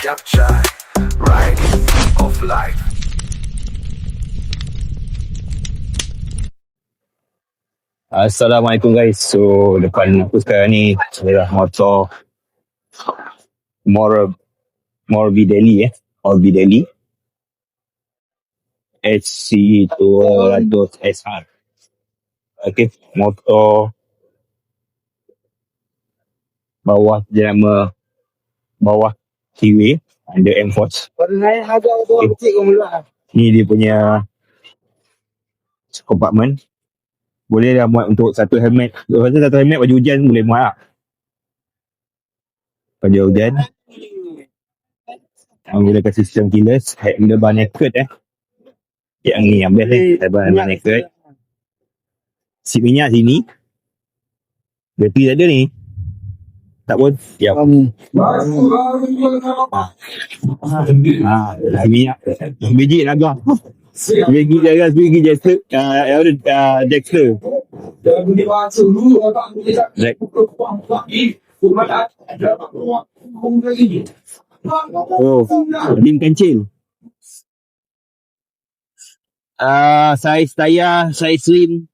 Capture riding of life. Assalamualaikum guys. So depan aku sekarang ni adalah motor Morbidelli Morbidelli HC200 SR. Okay, motor bawah jenama bawah Kiwi under M-Force. Ni dia punya compartment. Boleh dah muat untuk satu helmet. Satu helmet baju hujan boleh muat lah. Baju hujan. Menggunakan sistem keyless. Handle bar naked Yang ni yang best handle bar naked. Sip minyak sini. Bateri ada ni. Tak pun. Siap. Minyak. Biji naga. Biji jaga. Biji Dexter. Dexter. Oh, rim kancil. Saiz tayar, saiz rim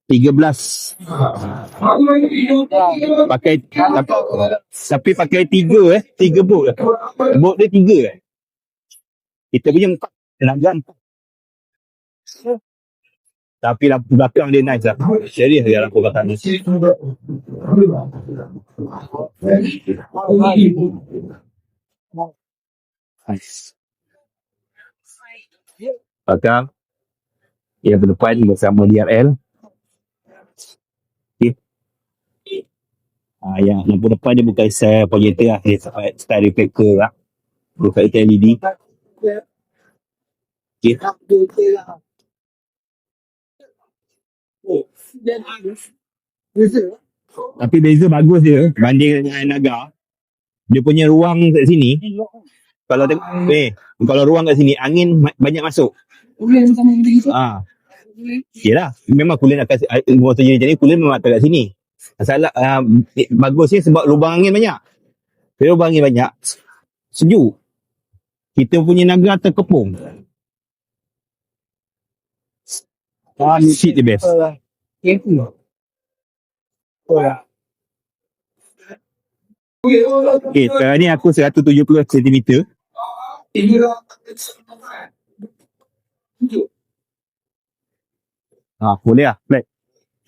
13. Pakai tapi pakai 3 bolt. Bolt dia 3 Kita punya 4 tenaga 4. Tapi lampu belakang dia nice lah. Serius dia lampu belakang ni. Nice. Belakang. Yang depan bersama DRL. Okay. Yang lampu depan dia bukan projector lah. Dia style reflector lah. Reflector LED. Okay. Tapi beza bagus dia banding dengan Naga. Dia punya ruang kat sini. Kalau tengok kalau ruang kat sini angin banyak masuk. Yalah, memang coolant akan motor jenis ni coolant memang tak kat sini. Masalah bagusnya sebab lubang angin banyak. Bila lubang angin banyak sejuk. Kita punya Naga terkepung. Seat dia best. Okay, sekarang ni aku 170 cm. Boleh lah.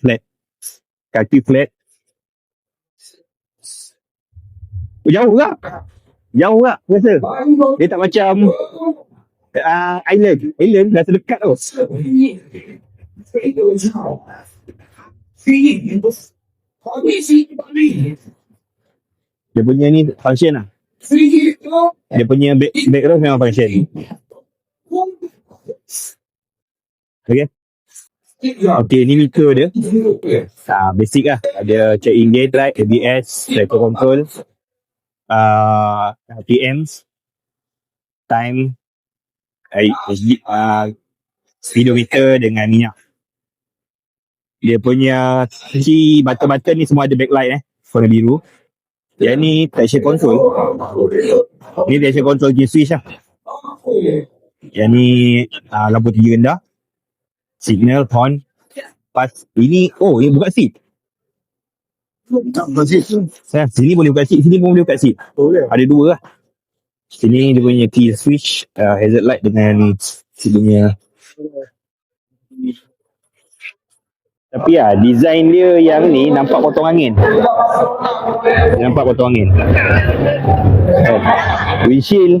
Flat. Kaki flat. Jauh tak? Rasa? Dia tak macam Island rasa dekat tau. Dia punya ni function lah. Dia punya background memang function. Okay, ni meter dia. Basic lah. Ada check engine light, ABS, cycle control, RPMs, time, speedometer dengan minyak. Dia punya button ni semua ada backlight warna biru. Yang ni traction control. Ni traction control gear switch lah. Yang ni lampu 3 rendah. Signal, horn, pas. Ini buka seat. Sini boleh buka seat, sini pun boleh buka seat. Ada 2 lah. Sini dia punya key switch, hazard light dengan seat punya. Tapi design dia yang ni nampak potong angin. Windshield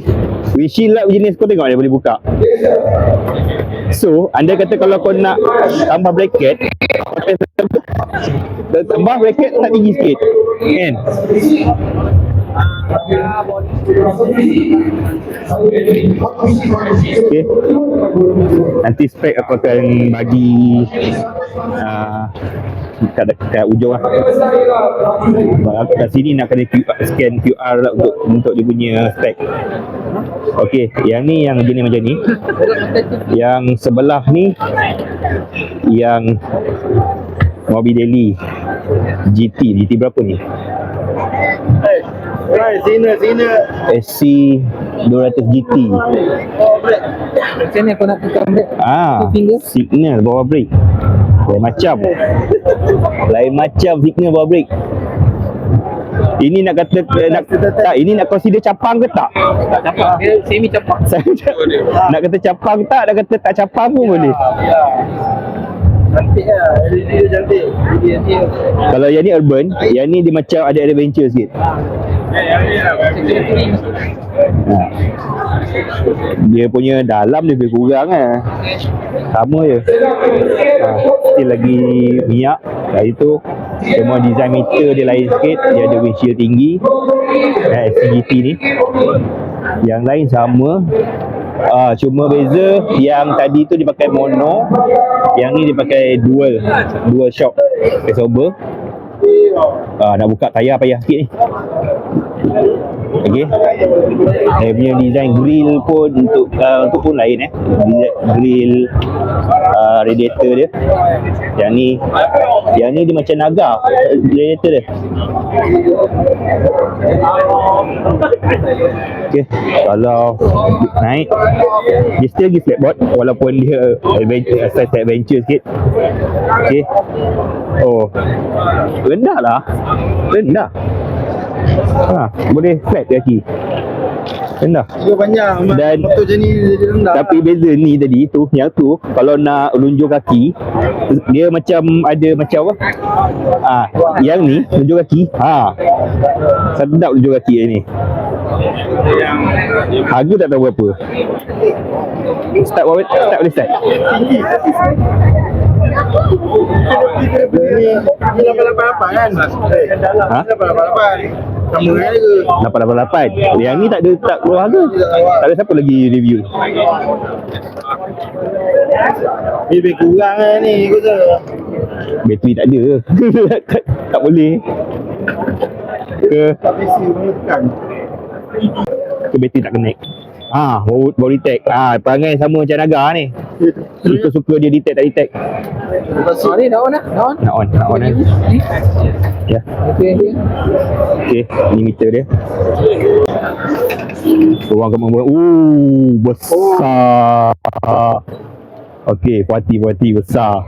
lah jenis kau tengok dia boleh buka. So, anda kata kalau kau nak tambah bracket, tambah bracket tak tinggi sikit. Kan? Okay. Nanti spek aku akan bagi kat ujung lah. Kat sini nak kena scan QR lah untuk dia punya spek. Okay, yang ni yang jenis macam ni. Yang sebelah ni yang Morbidelli GT berapa ni? SC 200 GT. Macam ni aku nak tekan brake? Signal bawah brake. Lain macam signal bawah brake. Ini nak kata tak, ini nak consider capang ke tak? Tak capang, dia semi capang. Nak kata capang tak, nak kata tak capang pun boleh. Cantik lah, LED dia cantik. Kalau yang ni urban, yang ni dia macam ada adventure sikit. Dia punya dalam dia lebih kurang lah. Sama je. Still lagi minyak. Dari tu cuma design meter dia lain sikit. Dia ada windshield tinggi, SCGT ni. Yang lain sama. Cuma beza yang tadi tu dia pakai mono, yang ni dia pakai dual shock crossover. Nak buka tayar payah sikit ni. Okey. Dia punya design grill pun untuk pun lain grill radiator dia. Yang ni dia macam naga radiator dia. Okey, kalau naik dia still lagi flatboard walaupun dia adventure sikit. Okey. Rendah. Boleh flat kaki. Rendah. Dia panjang. Dan motor je ni jadi rendah. Tapi beza ni tadi tu, yang tu kalau nak lunjur kaki, dia macam ada macam apa? Yang ni lunjur kaki. Sedap lunjur kaki yang ni. Harga tak tahu berapa. Start boleh start. Ni 888 kan? 888. Sama kan ke? 888. Yang ni tak keluar harga. Tak ada siapa lagi review. Ni lebih kurang lah ni aku rasa. Bateri tak ada. tak boleh. Tapi si boleh tekan. Ke bateri tak connect. Baru detect. Perangai sama macam naga ni. Suka-suka dia detect tak detect. Ni dah on lah. Nak on kan. Ya. Okey. Ni meter dia. Orang kat mana? Besar. Okey, puati besar.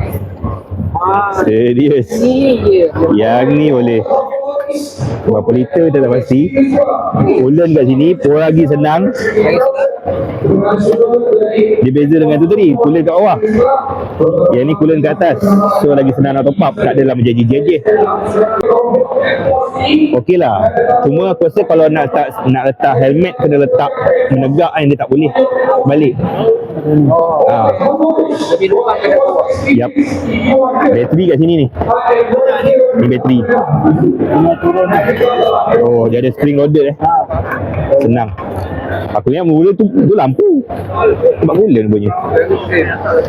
Serius. Yang ni boleh. Berapa liter kita tak pasti. Coolant kat sini pun lagi senang. Dia beza dengan tu tadi, coolant kat bawah. Yang ni coolant kat atas. So lagi senang nak top up, tak adalah menjejih-jejih. Okey lah. Cuma aku rasa kalau nak letak helmet kena letak menegak kan, dia tak boleh balik. Lebih lubang kat bawah. Yap. Bateri kat sini ni. Ni bateri. Dia ada spring loaded senang. Aku ingat mula tu lampu. Sebab bulan punya.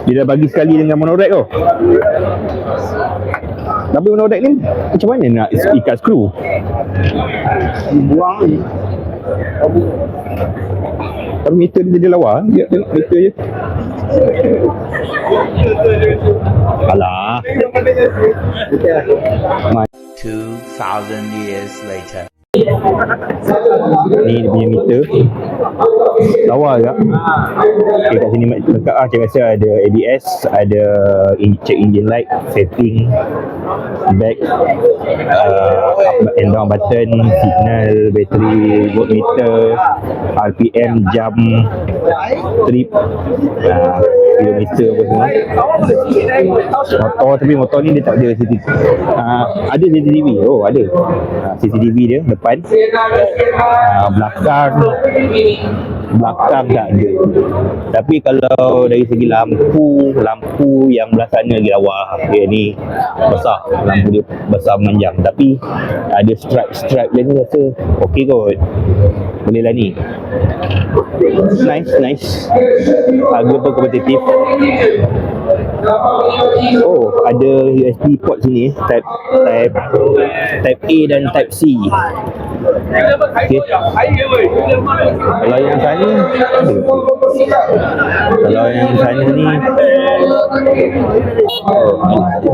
Dia dah bagi sekali dengan monorack tu. Tapi monorack ni macam mana nak ikat skru? Buang ni. Tapi meter dia lawa. Dia tengok meter je. Alah. 2,000 years later. Ni dia punya meter. Lawa juga. Okay, kat sini lengkap lah. Saya rasa ada ABS, ada check engine light, setting, back, up and down button, signal, bateri, voltmeter, RPM, jam, trip, kilometer apa semua. Tapi motor ni dia tak ada CCTV. Ada CCTV. Ada. CCTV dia depan. Belakang tak ada. Tapi kalau dari segi lampu yang belah sana lagi lawa. Ni besar, lampu dia besar memanjang. Tapi ada stripe dia ni rasa okey kot. Boleh lah ni. Nice. Harga pun kompetitif. Ada USB port sini, type A dan type C. Okay. Kalau yang sana Kalau yang sana ni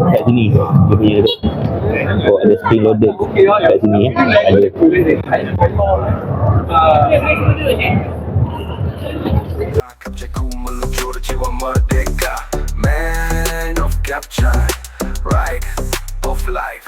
kat sini dia punya tu. Ada spring loaded kat sini ada. Kapceku meluncur jiwa merdeka, man of capture, ride of life.